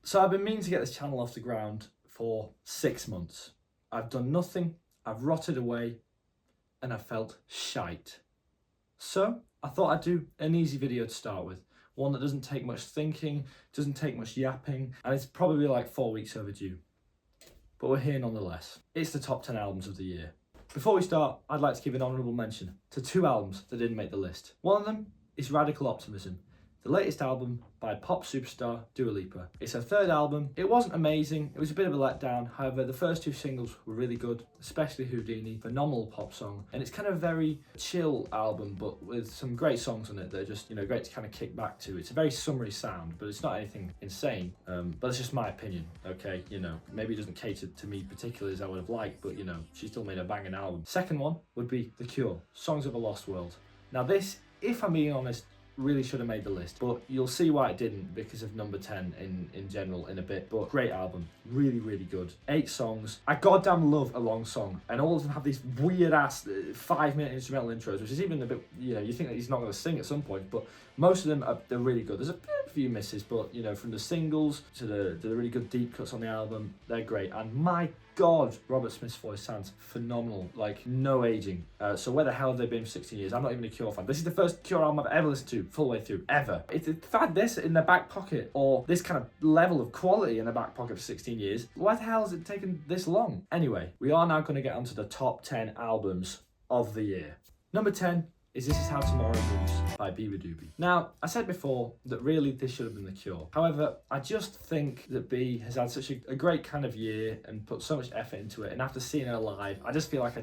So I've been meaning to get this channel off the ground for 6 months. I've done nothing, I've rotted away, and I felt shite. So I thought I'd do an easy video to start with. One that doesn't take much thinking, doesn't take much yapping, and it's probably like 4 weeks overdue. But we're here nonetheless. It's the top 10 albums of the year. Before we start, I'd like to give an honourable mention to 2 albums that didn't make the list. One of them is Radical Optimism, the latest album by pop superstar Dua Lipa. It's her 3rd album. It wasn't amazing, it was a bit of a letdown. However, the first 2 singles were really good, especially Houdini, phenomenal pop song. And it's kind of a very chill album, but with some great songs on it that are just, great to kind of kick back to. It's a very summery sound, but it's not anything insane. But it's just my opinion, okay? Maybe it doesn't cater to me particularly as I would have liked, but she still made a banging album. Second one would be The Cure, Songs of a Lost World. Now this, if I'm being honest, really should have made the list, but you'll see why it didn't because of number 10 in general in a bit. But great album, really good. 8 songs. I goddamn love a long song, and all of them have these weird ass 5-minute instrumental intros, which is even a bit, you think that he's not going to sing at some point, but most of them they're really good. There's a few misses, but from the singles to the really good deep cuts on the album, they're great. And my God, Robert Smith's voice sounds phenomenal, like no aging. So where the hell have they been for 16 years? I'm not even a Cure fan. This is the first Cure album I've ever listened to full way through, ever. If they've had this in their back pocket, or this kind of level of quality in their back pocket for 16 years, why the hell has it taken this long? Anyway, we are now going to get onto the top 10 albums of the year. Number 10 is This Is How Tomorrow Moves by VVVVVVV. Now, I said before that really this should have been The Cure. However, I just think that B has had such a great kind of year and put so much effort into it, and after seeing her live, I just feel like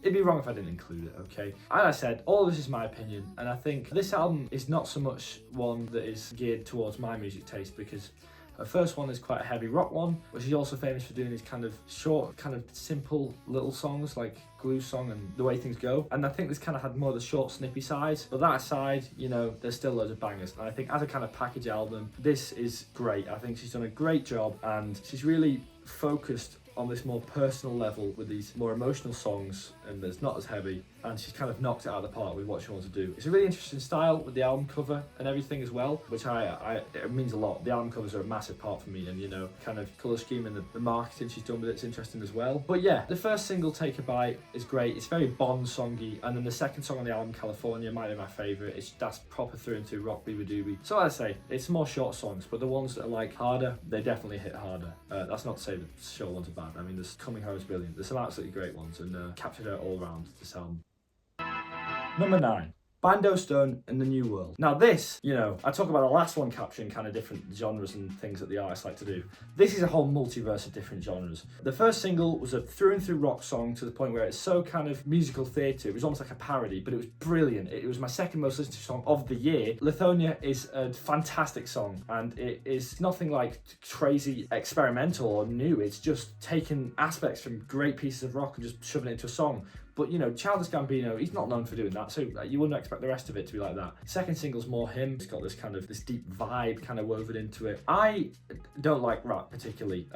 it'd be wrong if I didn't include it, okay? As I said, all of this is my opinion, and I think this album is not so much one that is geared towards my music taste, because her first one is quite a heavy rock one, but she's also famous for doing these kind of short, kind of simple little songs like Glue Song and The Way Things Go. And I think this kind of had more of the short, snippy side. But that aside, there's still loads of bangers. And I think as a kind of package album, this is great. I think she's done a great job, and she's really focused on this more personal level with these more emotional songs, and it's not as heavy, and she's kind of knocked it out of the park with what she wants to do. It's a really interesting style with the album cover and everything as well, which it means a lot. The album covers are a massive part for me, and kind of colour scheme and the marketing she's done with it's interesting as well. But yeah, the first single, Take a Bite, is great. It's very Bond songy, and then the second song on the album, California, might be my favourite. That's proper through and through rock doobie. So as I say, it's more short songs, but the ones that are like harder, they definitely hit harder. That's not to say that short ones are bad. I mean, this Coming Home is brilliant. There's some absolutely great ones, and captured her all around this album. Number 9. Bando Stone and the New World. Now this, I talk about the last one capturing kind of different genres and things that the artists like to do. This is a whole multiverse of different genres. The first single was a through and through rock song to the point where it's so kind of musical theatre. It was almost like a parody, but it was brilliant. It was my second most listened to song of the year. Lithonia is a fantastic song, and it is nothing like crazy experimental or new. It's just taking aspects from great pieces of rock and just shoving it into a song. But Childish Gambino, he's not known for doing that, so you wouldn't expect the rest of it to be like that. Second single's more him. It's got this deep vibe kind of woven into it. I don't like rap particularly,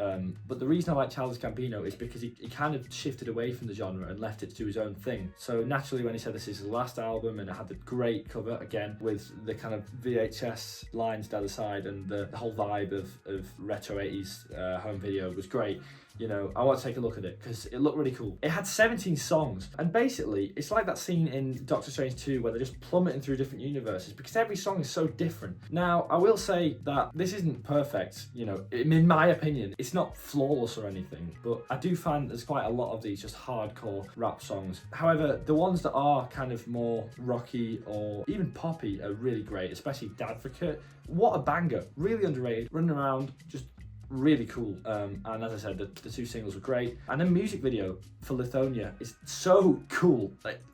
but the reason I like Childish Gambino is because he kind of shifted away from the genre and left it to do his own thing. So naturally, when he said this is his last album, and it had the great cover again with the kind of VHS lines down the side, and the whole vibe of retro 80s home video was great. I want to take a look at it because it looked really cool. It had 17 songs, and basically it's like that scene in Doctor Strange 2 where they're just plummeting through different universes because every song is so different. Now, I will say that this isn't perfect, in my opinion. It's not flawless or anything, but I do find there's quite a lot of these just hardcore rap songs. However, the ones that are kind of more rocky or even poppy are really great, especially Dadvocate. What a banger, really underrated, running around, just really cool. And as I said, the 2 singles were great, and the music video for Lithonia is so cool.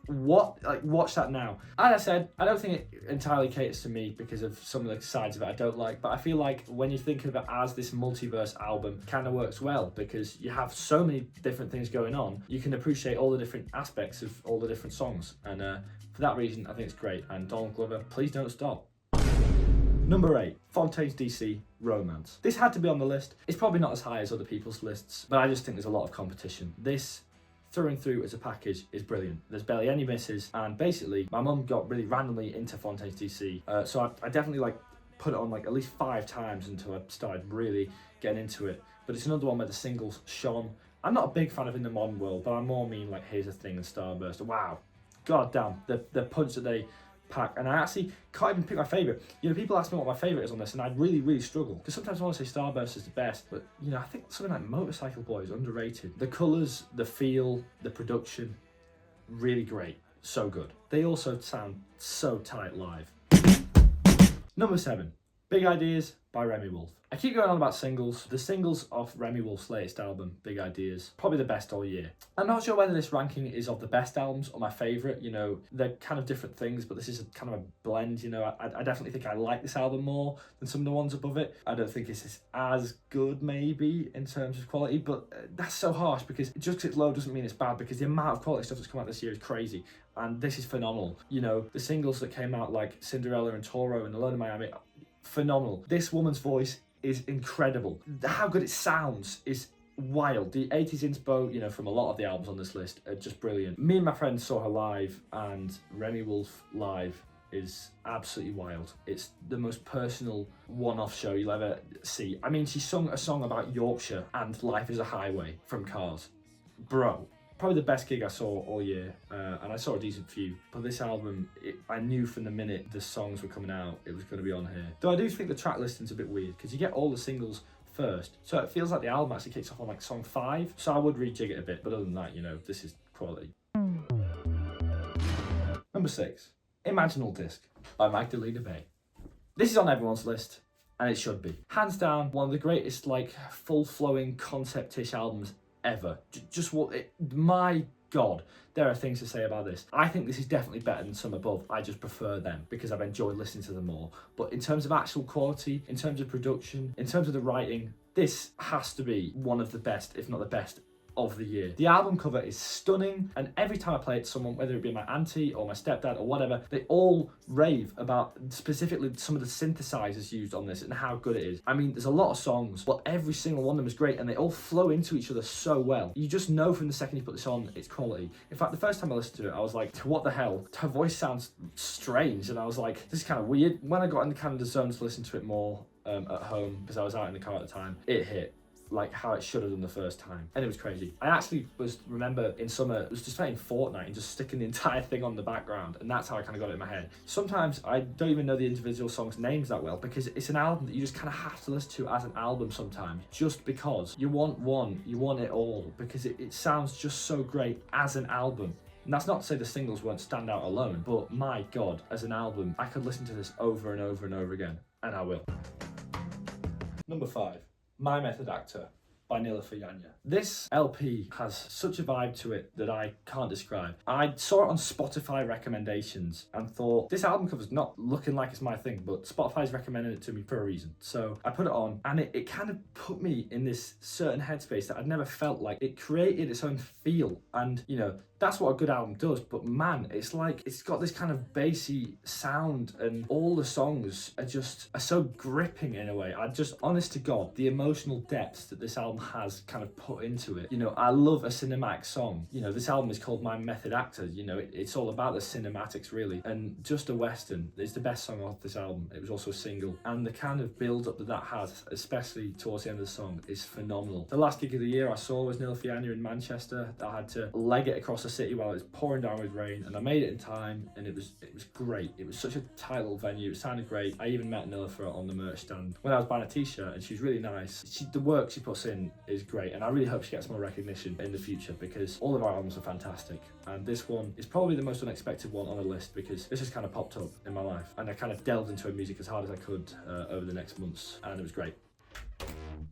Watch that now. As I said, I don't think it entirely caters to me because of some of the sides of it I don't like, but I feel like when you think of it as this multiverse album, it kind of works well because you have so many different things going on. You can appreciate all the different aspects of all the different songs, and for that reason I think it's great. And Donald Glover, please don't stop. Number 8, Fontaines DC, Romance. This had to be on the list. It's probably not as high as other people's lists, but I just think there's a lot of competition. This, through and through as a package, is brilliant. There's barely any misses, and basically my mum got really randomly into Fontaines DC, so I definitely put it on like at least 5 times until I started really getting into it. But it's another one where the singles shone. I'm not a big fan of In the Modern World, but I more mean like Here's a Thing and Starburst. Wow, god damn, the punch that they pack. And I actually can't even pick my favourite. You know, people ask me what my favourite is on this, and I really struggle, because sometimes I want to say Starburst is the best, but you know, I think something like Motorcycle Boy is underrated. The colours, the feel, the production, really great, so good. They also sound so tight live. Number 7, Big Ideas by Remy Wolf. I keep going on about singles. The singles off Remy Wolf's latest album, Big Ideas, probably the best all year. I'm not sure whether this ranking is of the best albums or my favourite. You know, they're kind of different things, but this is kind of a blend. You know, I definitely think I like this album more than some of the ones above it. I don't think it's as good maybe in terms of quality, but that's so harsh, because just because it's low doesn't mean it's bad, because the amount of quality stuff that's come out this year is crazy. And this is phenomenal. You know, the singles that came out like Cinderella and Toro and Alone in Miami, phenomenal. This woman's voice is incredible. How good it sounds is wild. The 80s inspo, you know, from a lot of the albums on this list are just brilliant. Me and my friend saw her live, and Remy Wolf live is absolutely wild. It's the most personal one-off show you'll ever see. I mean, she sung a song about Yorkshire and life is a highway from Cars. Bro, probably the best gig I saw all year, and I saw a decent few. But this album, I knew from the minute the songs were coming out, it was going to be on here. Though I do think the track listing's a bit weird, because you get all the singles first, so it feels like the album actually kicks off on like song 5. So I would rejig it a bit, but other than that, you know, this is quality. Number 6, Imaginal Disc by Magdalena Bay. This is on everyone's list, and it should be. Hands down, one of the greatest like full-flowing concept-ish albums ever. Just what my god, there are things to say about this. I think this is definitely better than some above. I just prefer them because I've enjoyed listening to them more. But in terms of actual quality, in terms of production, in terms of the writing, this has to be one of the best, if not the best, of the year. The album cover is stunning, and every time I play it to someone, whether it be my auntie or my stepdad or whatever, they all rave about specifically some of the synthesizers used on this and how good it is. I mean, there's a lot of songs, but every single one of them is great, and they all flow into each other so well. You just know from the second you put this on, it's quality. In fact, the first time I listened to it, I was like, what the hell? Her voice sounds strange, and I was like, this is kind of weird. When I got in the kind of the zone to listen to it more at home, because I was out in the car at the time, it hit like how it should have done the first time, and it was crazy. I actually remember in summer, it was just playing Fortnite and just sticking the entire thing on the background, and that's how I kind of got it in my head. Sometimes I don't even know the individual songs' names that well, because it's an album that you just kind of have to listen to as an album sometimes, just because you want it all, because it sounds just so great as an album. And that's not to say the singles won't stand out alone, but my god, as an album, I could listen to this over and over and over again, and I will. Number 5. My Method Actor by Nilofer Yanya. This LP has such a vibe to it that I can't describe. I saw it on Spotify recommendations and thought, this album cover's not looking like it's my thing, but Spotify's recommended it to me for a reason. So I put it on, and it kind of put me in this certain headspace that I'd never felt like. It created its own feel, and you know, that's what a good album does. But man, it's like, it's got this kind of bassy sound, and all the songs are so gripping in a way. Honest to God, the emotional depth that this album has kind of put into it. You know, I love a cinematic song. You know, this album is called My Method Actor. You know, it's all about the cinematics really. And Just a Western is the best song off this album. It was also a single. And the kind of build up that has, especially towards the end of the song, is phenomenal. The last gig of the year I saw was Nilofer Yanya in Manchester. I had to leg it across the city while it was pouring down with rain, and I made it in time, and it was great. It was such a tight little venue. It sounded great. I even met Nilofer on the merch stand when I was buying a t-shirt, and she was really nice. The work she puts in is great, and I really hope she gets more recognition in the future, because all of our albums are fantastic, and this one is probably the most unexpected one on the list, because this just kind of popped up in my life, and I kind of delved into her music as hard as I could over the next months, and it was great.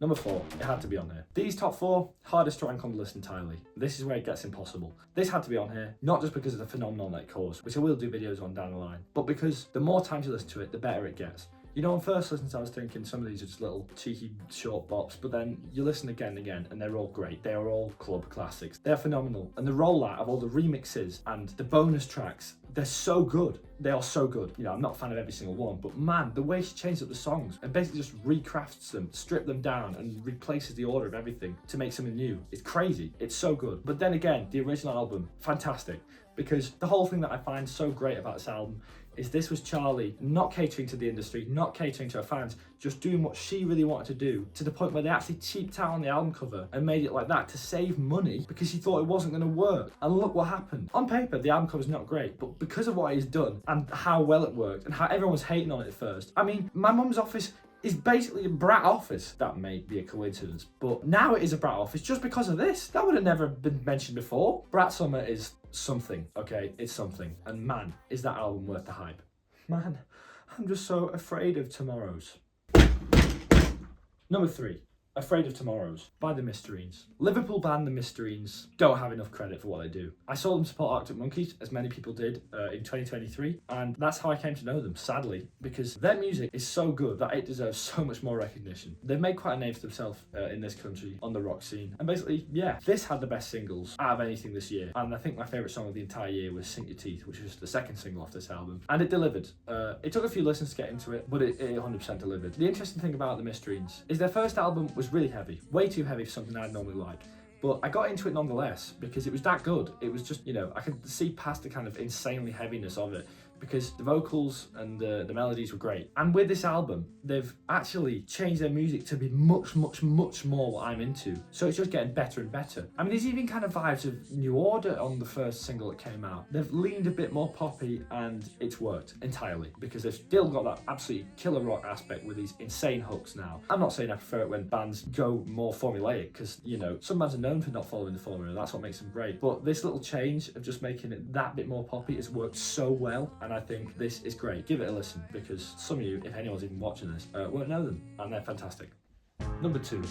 Number 4, it had to be on here. These top 4, hardest to rank on the list entirely. This is where it gets impossible. This had to be on here, not just because of the phenomenon that it caused, which I will do videos on down the line, but because the more times you listen to it, the better it gets. You know, on first listens I was thinking some of these are just little cheeky short bops, but then you listen again and again, and they're all great. They are all club classics. They're phenomenal. And the rollout of all the remixes and the bonus tracks, they're so good. They are so good. You know, I'm not a fan of every single one, but man, the way she changed up the songs and basically just recrafts them, stripped them down, and replaces the order of everything to make something new, it's crazy. It's so good. But then again, the original album, fantastic. Because the whole thing that I find so great about this album is this was Charlie not catering to the industry, not catering to her fans, just doing what she really wanted to do, to the point where they actually cheaped out on the album cover and made it like that to save money because she thought it wasn't going to work. And look what happened. On paper, the album cover's not great, but because of what he's done and how well it worked and how everyone was hating on it at first, I mean, my mum's office is basically a brat office. That may be a coincidence, but now it is a brat office just because of this. That would have never been mentioned before. Brat Summer is something, okay? It's something. And man, is that album worth the hype. Man, I'm just so afraid of tomorrows. Number 3. Afraid of Tomorrows by the Mysterines. Liverpool band the Mysterines don't have enough credit for what they do. I saw them support Arctic Monkeys, as many people did in 2023, and that's how I came to know them, sadly, because their music is so good that it deserves so much more recognition. They've made quite a name for themselves in this country on the rock scene, and basically, yeah, this had the best singles out of anything this year, and I think my favourite song of the entire year was Sink Your Teeth, which was the second single off this album, and it delivered. It took a few listens to get into it, but it 100% delivered. The interesting thing about the Mysterines is their first album was really heavy, way too heavy for something I'd normally like. But I got into it nonetheless because it was that good. It was just, you know, I could see past the kind of insanely heaviness of it because the vocals and the melodies were great. And with this album, they've actually changed their music to be much more what I'm into. So it's just getting better and better. I mean, there's even kind of vibes of New Order on the first single that came out. They've leaned a bit more poppy and it's worked entirely because they've still got that absolutely killer rock aspect with these insane hooks now. I'm not saying I prefer it when bands go more formulaic because, you know, some bands are known for not following the formula. That's what makes them great. But this little change of just making it that bit more poppy has worked so well. And I think this is great. Give it a listen because some of you, if anyone's even watching this, won't know them and they're fantastic. Number 2.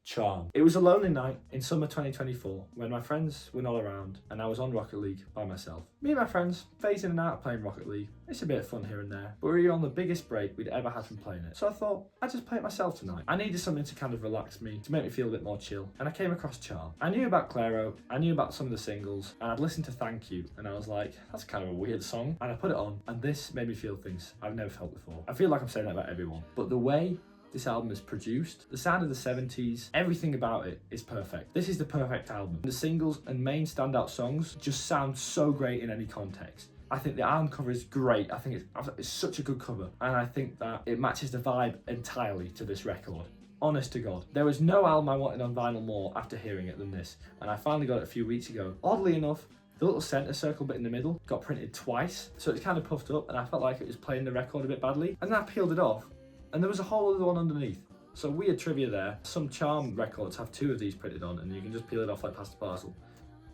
Charm. It was a lonely night in summer 2024 when my friends were not around and I was on Rocket League by myself. Me and my friends phased in and out playing Rocket League. It's a bit of fun here and there, but we were on the biggest break we'd ever had from playing it. So I thought, I'd just play it myself tonight. I needed something to kind of relax me, to make me feel a bit more chill, and I came across Charm. I knew about Clairo, I knew about some of the singles, and I'd listened to Thank You, and I was like, that's kind of a weird song. And I put it on, and this made me feel things I've never felt before. I feel like I'm saying that about everyone, but the way this album is produced, the sound of the 70s, everything about it is perfect. This is the perfect album. The singles and main standout songs just sound so great in any context. I think the album cover is great. I think it's such a good cover, and I think that it matches the vibe entirely to this record. Honest to God, there was no album I wanted on vinyl more after hearing it than this, and I finally got it a few weeks ago. Oddly enough, the little centre circle bit in the middle got printed twice, so it's kind of puffed up, and I felt like it was playing the record a bit badly, and then I peeled it off, and there was a whole other one underneath. So weird trivia there. Some Charm records have 2 of these printed on, and you can just peel it off like pasta parcel.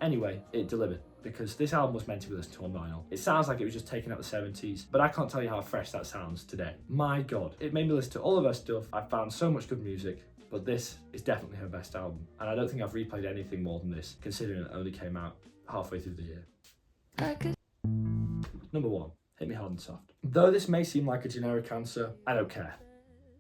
Anyway, it delivered, because this album was meant to be listened to on vinyl. It sounds like it was just taken out the 70s, but I can't tell you how fresh that sounds today. My God, it made me listen to all of her stuff. I found so much good music, but this is definitely her best album. And I don't think I've replayed anything more than this, considering it only came out halfway through the year. Number 1, Hit Me Hard and Soft. Though this may seem like a generic answer, I don't care.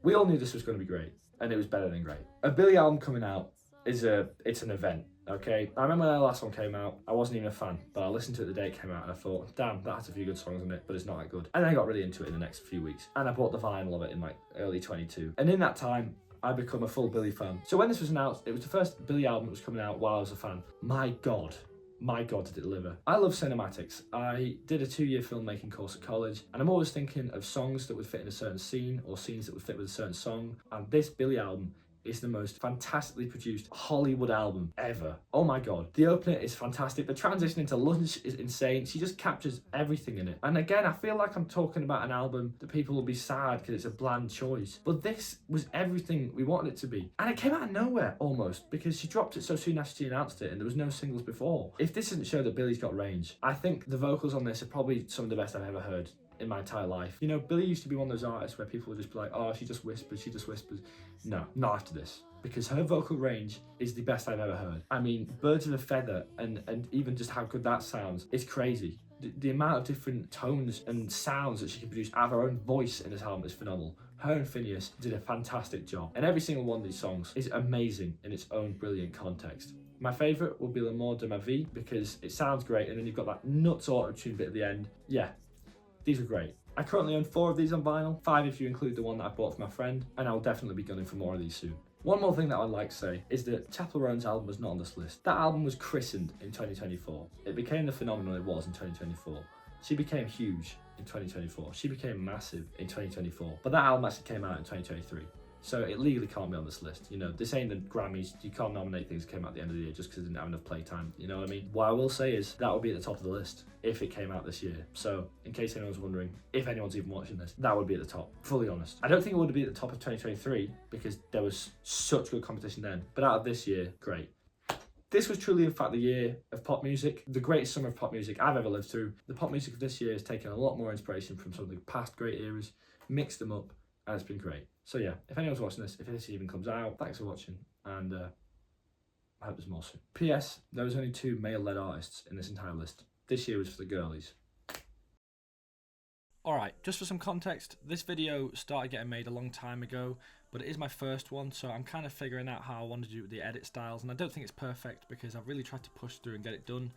We all knew this was going to be great, and it was better than great. A Billie album coming out it's an event, okay? I remember when the last one came out, I wasn't even a fan, but I listened to it the day it came out and I thought, damn, that has a few good songs in it, but it's not that good. And then I got really into it in the next few weeks, and I bought the vinyl of it in like early 22. And in that time, I become a full Billie fan. So when this was announced, it was the first Billie album that was coming out while I was a fan. My God, did it deliver. I love cinematics. I did a 2-year filmmaking course at college, and I'm always thinking of songs that would fit in a certain scene or scenes that would fit with a certain song. And this Billie album is the most fantastically produced Hollywood album ever. Oh my God. The opener is fantastic. The transition into Lunch is insane. She just captures everything in it. And again, I feel like I'm talking about an album that people will be sad because it's a bland choice. But this was everything we wanted it to be. And it came out of nowhere almost, because she dropped it so soon after she announced it and there was no singles before. If this doesn't show that Billie's got range, I think the vocals on this are probably some of the best I've ever heard in my entire life. You know, Billie used to be one of those artists where people would just be like, oh, she just whispers. No, not after this, because her vocal range is the best I've ever heard. I mean, Birds of a Feather and even just how good that sounds is crazy. The amount of different tones and sounds that she can produce out of her own voice in this album is phenomenal. Her and Phineas did a fantastic job, and every single one of these songs is amazing in its own brilliant context. My favourite will be L'amour de ma vie, because it sounds great, and then you've got that nuts auto-tune bit at the end. Yeah, these are great. I currently own 4 of these on vinyl, 5 if you include the one that I bought for my friend, and I'll definitely be gunning for more of these soon. One more thing that I'd like to say is that Chapel Roan's album was not on this list. That album was christened in 2024. It became the phenomenon it was in 2024. She became huge in 2024. She became massive in 2024. But that album actually came out in 2023. So it legally can't be on this list. You know, this ain't the Grammys. You can't nominate things that came out at the end of the year just because it didn't have enough playtime. You know what I mean? What I will say is that would be at the top of the list if it came out this year. So in case anyone's wondering, if anyone's even watching this, that would be at the top, fully honest. I don't think it would be at the top of 2023 because there was such good competition then. But out of this year, great. This was truly, in fact, the year of pop music, the greatest summer of pop music I've ever lived through. The pop music of this year has taken a lot more inspiration from some of the past great eras, mixed them up, and it's been great. So yeah, if anyone's watching this, if this even comes out, thanks for watching, and I hope there's more soon. P.S. There was only 2 male-led artists in this entire list. This year was for the girlies. Alright, just for some context, this video started getting made a long time ago, but it is my first one, so I'm kind of figuring out how I want to do the edit styles, and I don't think it's perfect because I've really tried to push through and get it done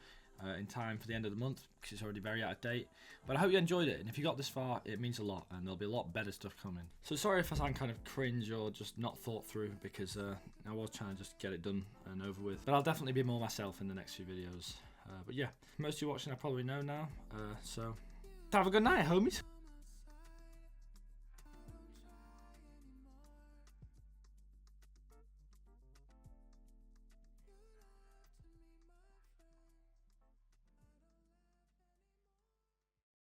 in time for the end of the month because it's already very out of date. But I hope you enjoyed it, and if you got this far, it means a lot, and there'll be a lot better stuff coming. So sorry if I sound kind of cringe or just not thought through because I was trying to just get it done and over with. But I'll definitely be more myself in the next few videos. But yeah, most of you watching I probably know now, so have a good night, homies.